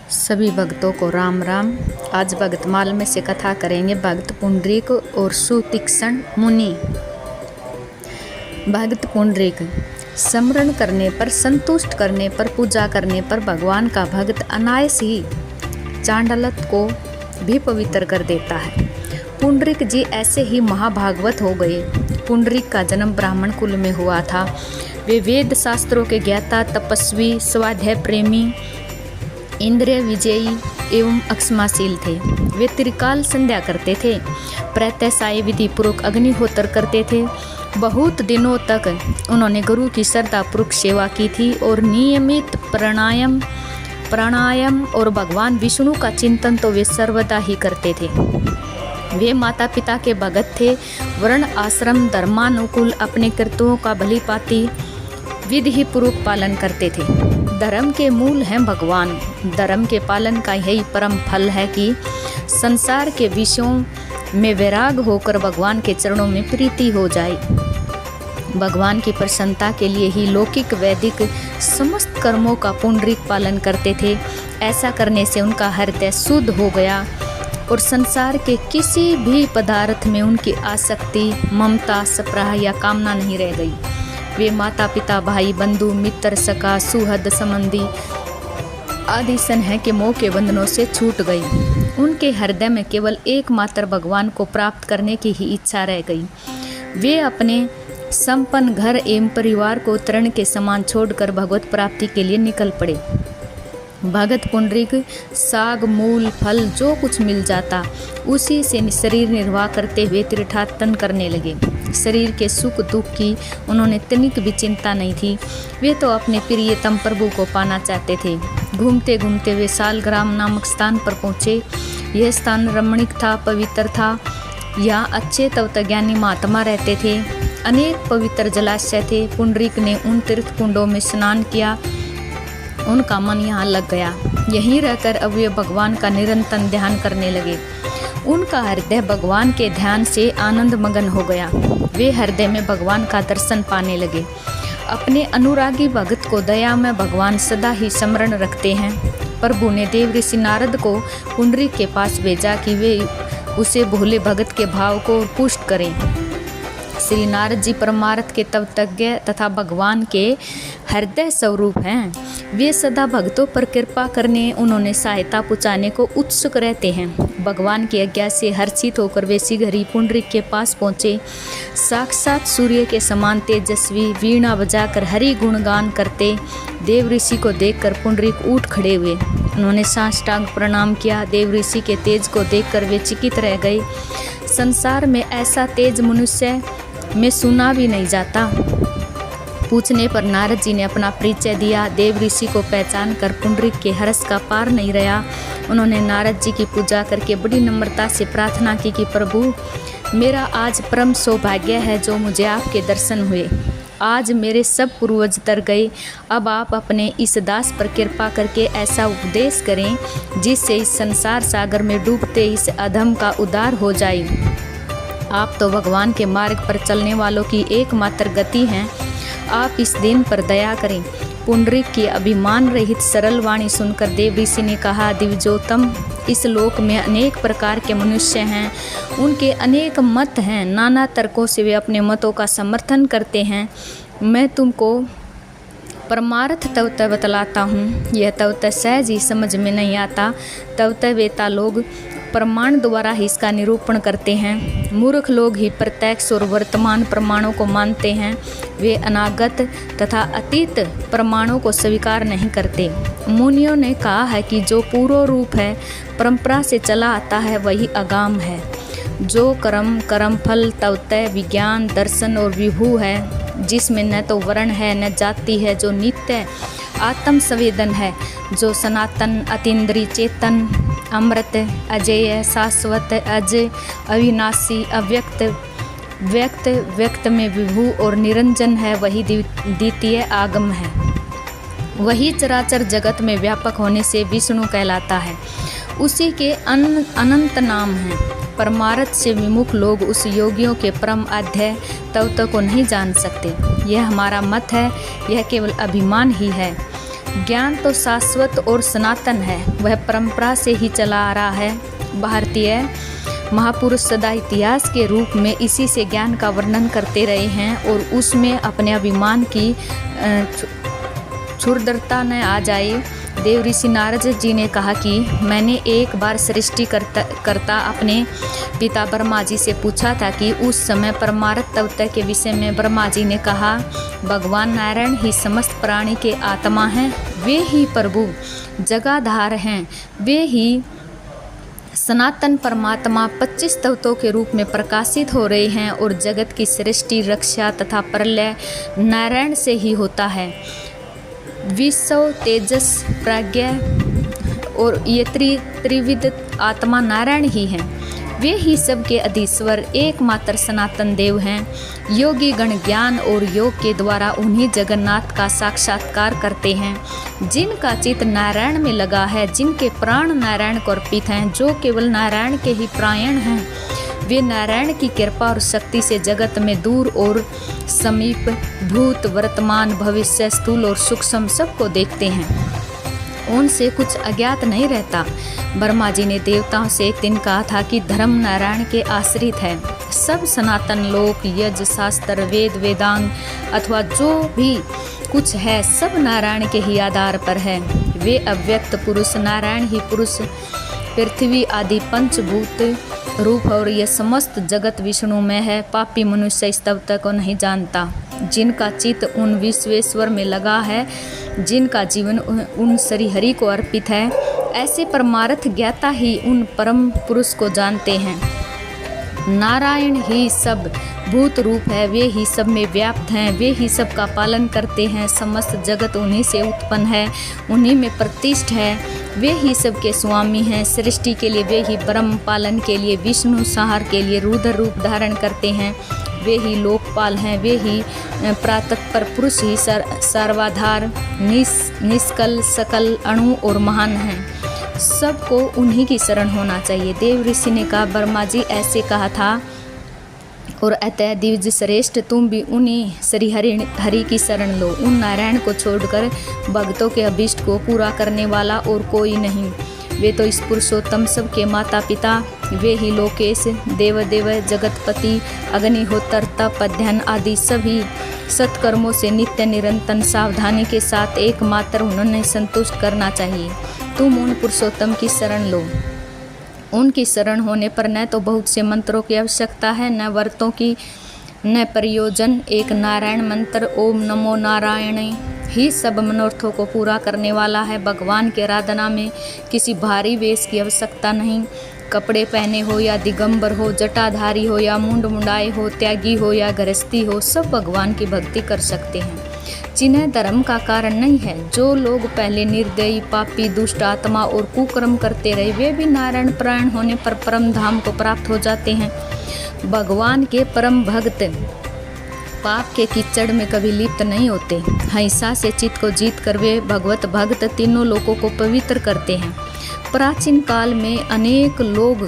सभी भक्तों को राम राम। आज भक्तमाल में से कथा करेंगे भक्त पुंडरीक और सुतीक्ष्ण मुनि। भक्त पुंडरीक स्मरण करने पर, संतुष्ट करने पर, पूजा करने पर भगवान का भक्त अनायास ही चांडालत को भी पवित्र कर देता है। पुंडरीक जी ऐसे ही महाभागवत हो गए। पुंडरीक का जन्म ब्राह्मण कुल में हुआ था। वे वेद शास्त्रों के ज्ञाता, तपस्वी, स्वाध्याय प्रेमी, इंद्रिय विजयी एवं अक्षमाशील थे। वे त्रिकाल संध्या करते थे, प्रातः साय विधि पूर्वक अग्निहोत्र करते थे। बहुत दिनों तक उन्होंने गुरु की श्रद्धापूर्वक सेवा की थी और नियमित प्राणायाम और भगवान विष्णु का चिंतन तो वे सर्वदा ही करते थे। वे माता पिता के भगत थे। वर्ण आश्रम धर्मानुकूल अपने कर्तव्यों का भली भांति विधि पूर्वक पालन करते थे। धर्म के मूल हैं भगवान। धर्म के पालन का यही परम फल है कि संसार के विषयों में वैराग होकर भगवान के चरणों में प्रीति हो जाए। भगवान की प्रसन्नता के लिए ही लौकिक वैदिक समस्त कर्मों का पुंडरीक पालन करते थे। ऐसा करने से उनका हृदय शुद्ध हो गया और संसार के किसी भी पदार्थ में उनकी आसक्ति, ममता, सप्राह या कामना नहीं रह गई। वे माता पिता, भाई बंधु, मित्र, सखा, सुहृद संबंधी आदि स्नेह के मोह के बंधनों से छूट गई। उनके हृदय में केवल एकमात्र भगवान को प्राप्त करने की ही इच्छा रह गई। वे अपने संपन्न घर एवं परिवार को तृण के समान छोड़कर भगवत प्राप्ति के लिए निकल पड़े। भगत पुंडरीक साग, मूल, फल जो कुछ मिल जाता उसी से शरीर निर्वाह करते हुए तीर्थाटन करने लगे। शरीर के सुख दुख की उन्होंने तनिक भी चिंता नहीं थी। वे तो अपने प्रियतम प्रभु को पाना चाहते थे। घूमते घूमते वे सालग्राम नामक स्थान पर पहुँचे। यह स्थान रमणीक था, पवित्र था। यहाँ अच्छे तत्वज्ञानी महात्मा रहते थे। अनेक पवित्र जलाशय थे। पुंडरीक ने उन तीर्थ कुंडों में स्नान किया। उनका मन यहाँ लग गया। यहीं रहकर अब वे भगवान का निरंतर ध्यान करने लगे। उनका हृदय भगवान के ध्यान से आनंद मगन हो गया। वे हृदय में भगवान का दर्शन पाने लगे। अपने अनुरागी भगत को दया में भगवान सदा ही स्मरण रखते हैं। प्रभु ने देव ऋषि नारद को पुंडरीक के पास भेजा कि वे उसे भोले भगत के भाव को पुष्ट करें। श्री नारद जी परमार्थ के तत्वज्ञ तथा भगवान के हृदय स्वरूप हैं। वे सदा भक्तों पर कृपा करने, उन्होंने सहायता पहुँचाने को उत्सुक रहते हैं। भगवान की आज्ञा से हर्षित होकर वे शीघ्र ही पुंडरीक के पास पहुँचे। साक्षात सूर्य के समान तेजस्वी, वीणा बजाकर हरि गुणगान करते देव ऋषि को देखकर पुंडरीक उठ खड़े हुए। उन्होंने साष्टांग प्रणाम किया। देव ऋषि के तेज को देखकर वे चकित रह गए। संसार में ऐसा तेज मनुष्य में सुना भी नहीं जाता। पूछने पर नारद जी ने अपना परिचय दिया। देव ऋषि को पहचान कर पुंडरीक के हर्ष का पार नहीं रहा। उन्होंने नारद जी की पूजा करके बड़ी नम्रता से प्रार्थना की कि प्रभु, मेरा आज परम सौभाग्य है जो मुझे आपके दर्शन हुए। आज मेरे सब पूर्वज तर गए। अब आप अपने इस दास पर कृपा करके ऐसा उपदेश करें जिससे इस संसार सागर में डूबते इस अधम का उद्धार हो जाए। आप तो भगवान के मार्ग पर चलने वालों की एकमात्र गति हैं। आप इस दिन पर दया करें। पुंडरीक की अभिमान रहित सरल वाणी सुनकर देव ऋषि ने कहा, दिव्योत्तम, इस लोक में अनेक प्रकार के मनुष्य हैं। उनके अनेक मत हैं। नाना तर्कों से वे अपने मतों का समर्थन करते हैं। मैं तुमको परमार्थ तत्व बतलाता हूँ। यह तत्व सहज ही समझ में नहीं आता। तत्ववेता लोग प्रमाण द्वारा ही इसका निरूपण करते हैं। मूर्ख लोग ही प्रत्यक्ष और वर्तमान प्रमाणों को मानते हैं। वे अनागत तथा अतीत प्रमाणों को स्वीकार नहीं करते। मुनियों ने कहा है कि जो पूर्व रूप है, परंपरा से चला आता है, वही आगाम है। जो कर्म फल, तत्व, विज्ञान, दर्शन और विभू है, जिसमें न तो वर्ण है न जाति है, जो नित्य आत्म संवेदन है, जो सनातन, अतीन्द्रिय, चेतन, अमृत, अजेय, शाश्वत, अजय, अविनाशी, अव्यक्त, व्यक्त में विभू और निरंजन है, वही द्वितीय आगम है। वही चराचर जगत में व्यापक होने से विष्णु कहलाता है। उसी के अनंत नाम हैं। परमार्थ से विमुख लोग उस योगियों के परम अध्यय तत्व को नहीं जान सकते। यह हमारा मत है। यह केवल अभिमान ही है। ज्ञान तो शाश्वत और सनातन है, वह परंपरा से ही चला आ रहा है। भारतीय महापुरुष सदा इतिहास के रूप में इसी से ज्ञान का वर्णन करते रहे हैं और उसमें अपने अभिमान की क्षुद्रता न आ जाए। देव ऋषि नारद जी ने कहा कि मैंने एक बार सृष्टि करता अपने पिता ब्रह्मा जी से पूछा था कि उस समय परमार्थ तत्व के विषय में। ब्रह्मा जी ने कहा, भगवान नारायण ही समस्त प्राणी के आत्मा हैं, वे ही प्रभु जगाधार हैं, वे ही सनातन परमात्मा 25 तत्वों के रूप में प्रकाशित हो रहे हैं और जगत की सृष्टि, रक्षा तथा प्रलय नारायण से ही होता है। विश्व, तेजस, प्रज्ञा और ये त्रिविध आत्मा नारायण ही हैं, वे ही सबके अधीश्वर एकमात्र सनातन देव हैं। योगी गण ज्ञान और योग के द्वारा उन्हीं जगन्नाथ का साक्षात्कार करते हैं, जिनका चित्त नारायण में लगा है, जिनके प्राण नारायण को अर्पित हैं, जो केवल नारायण के ही प्रायण हैं। वे नारायण की कृपा और शक्ति से जगत में दूर और समीप, भूत, वर्तमान, भविष्य, स्थूल और सूक्ष्म सबको देखते हैं। उनसे कुछ अज्ञात नहीं रहता। ब्रह्मा जी ने देवताओं से एक दिन कहा था कि धर्म नारायण के आश्रित है। सब सनातन लोक, यज्ञ, शास्त्र, वेद, वेदांग अथवा जो भी कुछ है सब नारायण के ही आधार पर है। वे अव्यक्त पुरुष नारायण ही पुरुष, पृथ्वी आदि पंचभूत रूप और यह समस्त जगत विष्णु में है। पापी मनुष्य इस तत्व को नहीं जानता। जिनका चित्त उन विश्वेश्वर में लगा है, जिनका जीवन उन श्रीहरि को अर्पित है, ऐसे परमार्थ ज्ञाता ही उन परम पुरुष को जानते हैं। नारायण ही सब भूत रूप है, वे ही सब में व्याप्त हैं, वे ही सबका पालन करते हैं। समस्त जगत उन्हीं से उत्पन्न है, उन्हीं में प्रतिष्ठ है, वे ही सबके स्वामी हैं। सृष्टि के लिए वे ही ब्रह्म, पालन के लिए विष्णु, संहार के लिए रुद्र रूप धारण करते हैं। वे ही लोकपाल हैं, वे ही प्रातःपर पुरुष ही सर्वाधार, निष्कल, सकल, अणु और महान हैं। सबको उन्हीं की शरण होना चाहिए। देव ऋषि ने कहा, ब्रह्मा जी ऐसे कहा था और अतः दिव्य श्रेष्ठ तुम भी उन्हीं श्री हरि की शरण लो। उन नारायण को छोड़कर भक्तों के अभीष्ट को पूरा करने वाला और कोई नहीं। वे तो इस पुरुषोत्तम सबके माता पिता, वे ही लोकेश, देवदेव, जगतपति, अग्निहोत्र, तप, अध्ययन आदि सभी सत्कर्मों से नित्य निरंतर सावधानी के साथ एकमात्र उन्होंने संतुष्ट करना चाहिए। तुम उन पुरुषोत्तम की शरण लो। उनकी शरण होने पर न तो बहुत से मंत्रों की आवश्यकता है, न व्रतों की, न प्रयोजन। एक नारायण मंत्र ओम नमो नारायण ही सब मनोर्थों को पूरा करने वाला है। भगवान की आराधना में किसी भारी वेश की आवश्यकता नहीं। कपड़े पहने हो या दिगंबर हो, जटाधारी हो या मुंड मुंडाए हो, त्यागी हो या गृहस्थी हो, सब भगवान की भक्ति कर सकते हैं, जिन्हें धर्म का कारण नहीं है। जो लोग पहले निर्दयी, पापी, दुष्ट आत्मा और कुकर्म करते रहे, वे भी नारायण प्रायण होने पर परम धाम को प्राप्त हो जाते हैं। भगवान के परम भक्त पाप के कीचड़ में कभी लिप्त नहीं होते। हिंसा से चित्त को जीत कर वे भगवत भक्त तीनों लोकों को पवित्र करते हैं। प्राचीन काल में अनेक लोग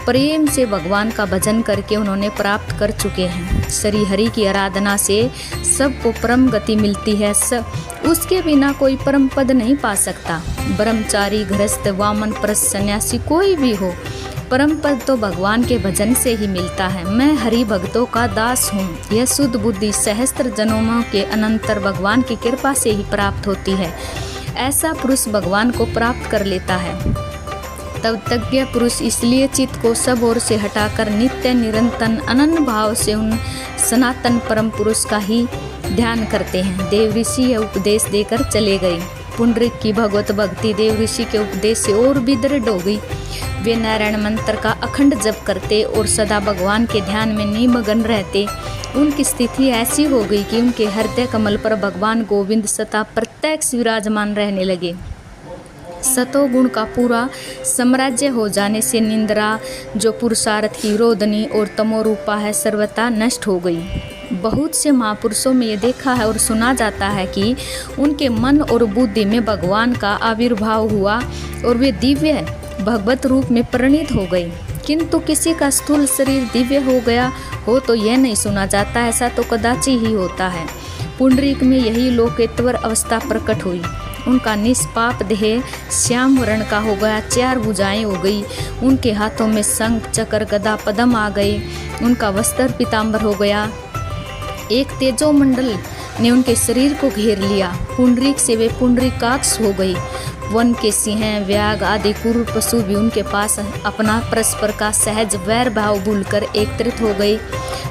प्रेम से भगवान का भजन करके उन्होंने प्राप्त कर चुके हैं। श्री हरि की आराधना से सबको परम गति मिलती है। उसके बिना कोई परम पद नहीं पा सकता। ब्रह्मचारी, गृहस्थ, वामन, प्रस्थ, सन्यासी कोई भी हो, परम पद तो भगवान के भजन से ही मिलता है। मैं हरि भक्तों का दास हूँ। यह शुद्ध बुद्धि सहस्त्र जन्मों के अनंतर भगवान की कृपा से ही प्राप्त होती है। ऐसा पुरुष भगवान को प्राप्त कर लेता है। तब तज्ञ पुरुष इसलिए चित्त को सब ओर से हटाकर नित्य निरंतर अनन्य भाव से उन सनातन परम पुरुष का ही ध्यान करते हैं। देव ऋषि यह उपदेश देकर चले गए। पुंडरीक की भगवत भक्ति देव ऋषि के उपदेश से और भी दृढ़ हो गई। वे नारायण मंत्र का अखंड जप करते और सदा भगवान के ध्यान में निमग्न रहते। उनकी स्थिति ऐसी हो गई कि उनके हृदय कमल पर भगवान गोविंद सदा प्रत्यक्ष विराजमान रहने लगे। सतोगुण का पूरा साम्राज्य हो जाने से निंद्रा, जो पुरुषार्थ की रोदनी और तमोरूपा है, सर्वथा नष्ट हो गई। बहुत से महापुरुषों में ये देखा है और सुना जाता है कि उनके मन और बुद्धि में भगवान का आविर्भाव हुआ और वे दिव्य भगवत रूप में परिणित हो गए। किंतु किसी का स्थूल शरीर दिव्य हो गया हो तो यह नहीं सुना जाता। ऐसा तो कदाचित ही होता है। पुंडरीक में यही लोकेत्वर अवस्था प्रकट हुई। उनका निष्पाप देह श्याम वर्ण का हो गया, 4 भुजाएं हो गई, उनके हाथों में शंख चक्र गदा पद्म आ गए, उनका वस्त्र पीताम्बर हो गया, एक तेजोमंडल ने उनके शरीर को घेर लिया, पुंडरीक से वे पुंडरीकाक्ष हो गई। वन के सिंह व्याघ आदि क्रूर पशु भी उनके पास अपना परस्पर का सहज वैर भाव भूलकर एकत्रित हो गए।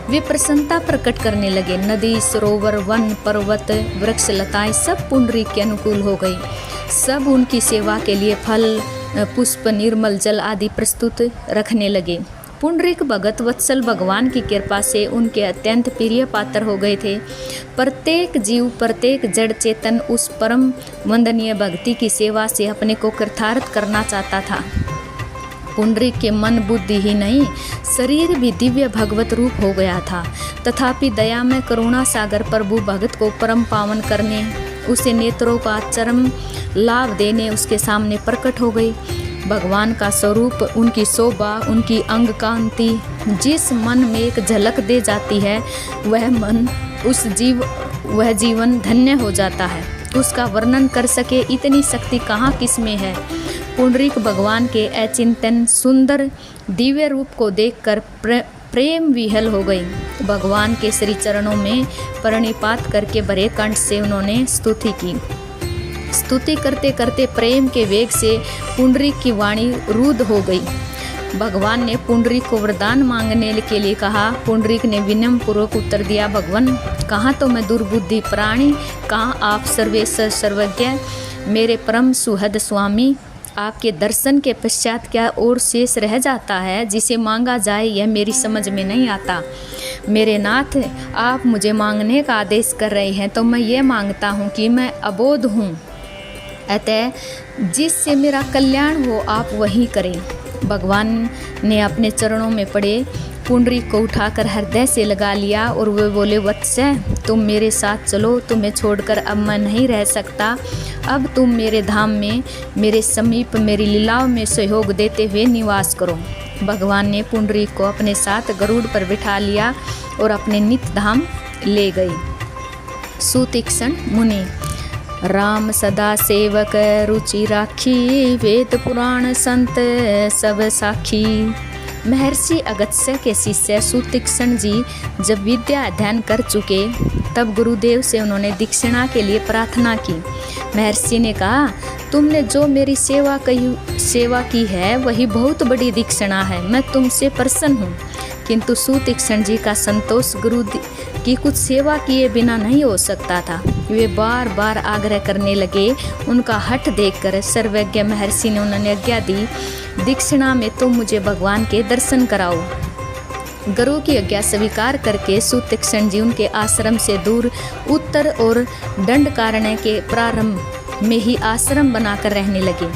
वे प्रसन्नता प्रकट करने लगे। नदी सरोवर वन पर्वत वृक्ष लताएं सब पुंडरीक के अनुकूल हो गई। सब उनकी सेवा के लिए फल पुष्प निर्मल जल आदि प्रस्तुत रखने लगे। पुंडरीक भगत वत्सल भगवान की कृपा से उनके अत्यंत प्रिय पात्र हो गए थे। प्रत्येक जीव प्रत्येक जड़ चेतन उस परम वंदनीय भक्ति की सेवा से अपने को कृतार्थ करना चाहता था। पुंडरीक के मन बुद्धि ही नहीं शरीर भी दिव्य भगवत रूप हो गया था। तथापि दया में करुणा सागर प्रभु भगत को परम पावन करने, उसे नेत्रों का चरम लाभ देने उसके सामने प्रकट हो गई। भगवान का स्वरूप, उनकी शोभा, उनकी अंग कांति जिस मन में एक झलक दे जाती है वह जीवन धन्य हो जाता है। उसका वर्णन कर सके इतनी शक्ति कहाँ किस में है। पुंडरीक भगवान के अचिंतन सुंदर दिव्य रूप को देखकर प्रेम विहल हो गई। भगवान के श्री चरणों में प्रणिपात करके भरे कंठ से उन्होंने स्तुति की। स्तुति करते करते प्रेम के वेग से पुंडरीक की वाणी रुद्ध हो गई। भगवान ने पुंडरीक को वरदान मांगने के लिए कहा। पुंडरीक ने विनम्र पूर्वक उत्तर दिया, भगवान कहाँ तो मैं दुर्बुद्धि प्राणी, कहाँ आप सर्वेश्वर सर्वज्ञ, मेरे परम सुहृद स्वामी, आपके दर्शन के पश्चात क्या और शेष रह जाता है जिसे मांगा जाए, यह मेरी समझ में नहीं आता। मेरे नाथ, आप मुझे मांगने का आदेश कर रहे हैं तो मैं ये मांगता हूँ कि मैं अबोध हूँ, अतः जिससे मेरा कल्याण हो आप वही करें। भगवान ने अपने चरणों में पड़े पुंडरीक को उठाकर हृदय से लगा लिया और वे बोले, वत्स तुम मेरे साथ चलो, तुम्हें छोड़कर अब मैं नहीं रह सकता। अब तुम मेरे धाम में मेरे समीप मेरी लीलाओं में सहयोग देते हुए निवास करो। भगवान ने पुंडरीक को अपने साथ गरुड़ पर बिठा लिया और अपने नित्य धाम ले गए। सुतीक्ष्ण मुनि। राम सदा सेवक रुचि राखी, वेद पुराण संत सब साखी। महर्षि अगस्त्य के शिष्य सुतीक्ष्ण जी जब विद्या अध्ययन कर चुके तब गुरुदेव से उन्होंने दीक्षिणा के लिए प्रार्थना की। महर्षि ने कहा, तुमने जो मेरी सेवा की है वही बहुत बड़ी दीक्षिणा है, मैं तुमसे प्रसन्न हूँ। किंतु सुतीक्ष्ण जी का संतोष गुरु की कुछ सेवा किए बिना नहीं हो सकता था। वे बार बार आग्रह करने लगे। उनका हठ देखकर सर्वज्ञ महर्षि ने उन्हें आज्ञा दी, दीक्षिणा में तुम मुझे भगवान के दर्शन कराओ। गुरु की आज्ञा स्वीकार करके सुतीक्ष्ण जी उनके आश्रम से दूर उत्तर और दंडकारण्य के प्रारंभ में ही आश्रम बनाकर रहने लगे।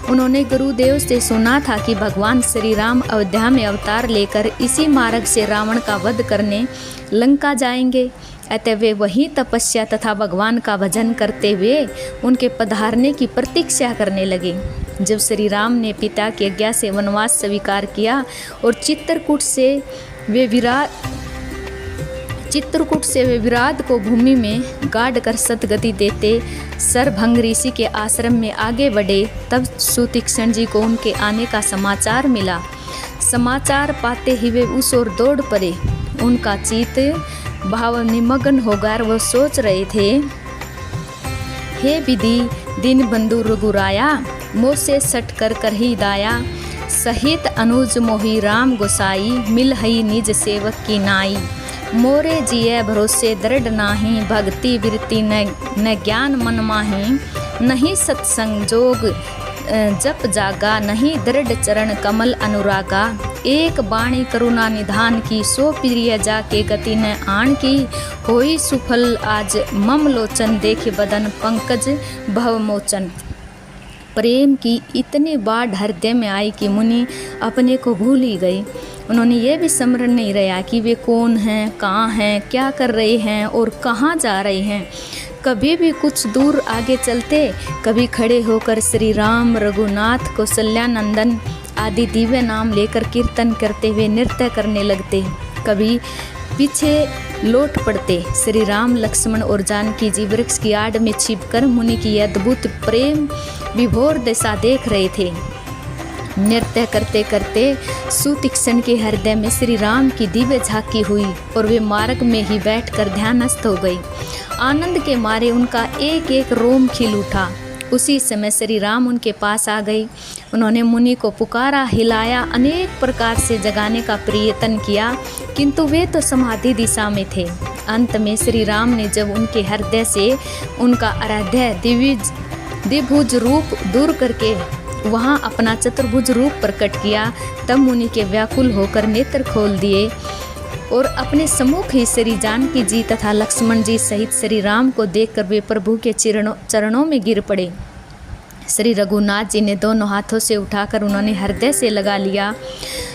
उन्होंने गुरुदेव से सुना था कि भगवान श्री राम अयोध्या में अवतार लेकर इसी मार्ग से रावण का वध करने लंका जाएंगे। अतः वे वहीं तपस्या तथा भगवान का भजन करते हुए उनके पधारने की प्रतीक्षा करने लगे। जब श्री राम ने पिता की आज्ञा से वनवास स्वीकार किया और चित्रकूट से वे विराट को भूमि में गाड़ कर सतगति देते सरभंग ऋषि के आश्रम में आगे बढ़े, तब सुतीक्ष्ण जी को उनके आने का समाचार मिला। समाचार पाते ही वे उस ओर दौड़ पड़े। उनका चित्त भाव निमग्न होकर वो सोच रहे थे, हे विधि दिन बंधु रघुराया, मोह से सट कर ही दाया, सहित अनुज मोहि राम गोसाई, मिल हई निज सेवक की नाई। मोरे जिये भरोसे दृढ़ नाही, भक्ति वृत्ति न ज्ञान मन माही। नहीं सत्संग जोग जप जागा, नहीं दृढ़ चरण कमल अनुरागा। एक बाणी करुणा निधान की, सो प्रिय जाके गति न आन की। होई सुफल आज मम लोचन, देखे बदन पंकज भव मोचन। प्रेम की इतनी बाढ़ हृदय में आई कि मुनि अपने को भूल ही गए। उन्होंने ये भी स्मरण नहीं रहा कि वे कौन हैं, कहाँ हैं, क्या कर रहे हैं और कहाँ जा रहे हैं। कभी भी कुछ दूर आगे चलते, कभी खड़े होकर श्री राम, रघुनाथ, कौशल्यानंदन आदि दिव्य नाम लेकर कीर्तन करते हुए नृत्य करने लगते। कभी पीछे लौट पड़ते। श्री राम, लक्ष्मण और जानकी जी वृक्ष की आड़ में छिपकर मुनि की अद्भुत प्रेम विभोर दशा देख रहे थे। नृत्य करते करते सुतीक्ष्ण के हृदय में श्री राम की दिव्य झांकी हुई और वे मार्ग में ही बैठकर ध्यानस्थ हो गई। आनंद के मारे उनका एक एक रोम खिल उठा। उसी समय श्री राम उनके पास आ गए। उन्होंने मुनि को पुकारा, हिलाया, अनेक प्रकार से जगाने का प्रयत्न किया, किंतु वे तो समाधि दिशा में थे। अंत में श्री राम ने जब उनके हृदय से उनका आराध्य द्विभुज रूप दूर करके वहाँ अपना चतुर्भुज रूप प्रकट किया, तब मुनि के व्याकुल होकर नेत्र खोल दिए और अपने सम्मुख ही श्री जानकी जी तथा लक्ष्मण जी सहित श्री राम को देखकर वे प्रभु के चरणों में गिर पड़े। श्री रघुनाथ जी ने दोनों हाथों से उठाकर उन्होंने हृदय से लगा लिया।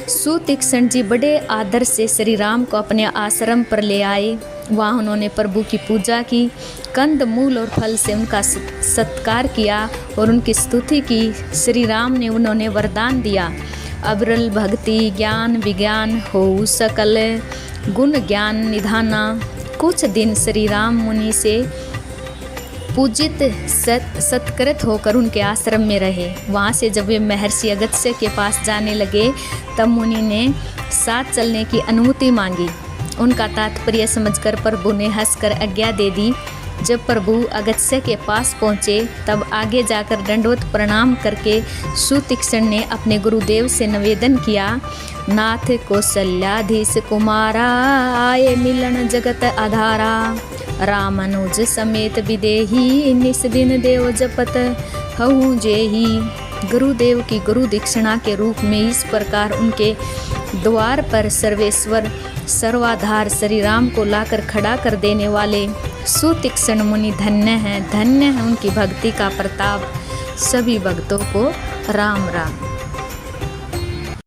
सुतीक्ष्ण जी बड़े आदर से श्री राम को अपने आश्रम पर ले आए। वहाँ उन्होंने प्रभु की पूजा की, कंद मूल और फल से उनका सत्कार किया और उनकी स्तुति की। श्री राम ने उन्होंने वरदान दिया, अविरल भक्ति ज्ञान विज्ञान हो सकल गुण ज्ञान निधाना। कुछ दिन श्री राम मुनि से पूजित सत्कृत होकर उनके आश्रम में रहे। वहाँ से जब वे महर्षि अगस्त्य के पास जाने लगे, तब मुनि ने साथ चलने की अनुमति मांगी। उनका तात्पर्य समझकर प्रभु ने हंसकर आज्ञा दे दी। जब प्रभु अगस्त्य के पास पहुँचे, तब आगे जाकर दंडवत प्रणाम करके सुतीक्ष्ण ने अपने गुरुदेव से निवेदन किया, नाथ कौशल्याधीश कुमारा, आए मिलन जगत आधारा, रामानुज समेत विदेही, निस दिन देव जपत हऊँ जेही। गुरुदेव की गुरु दीक्षिणा के रूप में इस प्रकार उनके द्वार पर सर्वेश्वर सर्वाधार श्री राम को लाकर खड़ा कर देने वाले सुतीक्ष्ण मुनि धन्य हैं, धन्य है उनकी भक्ति का प्रताप। सभी भक्तों को राम राम।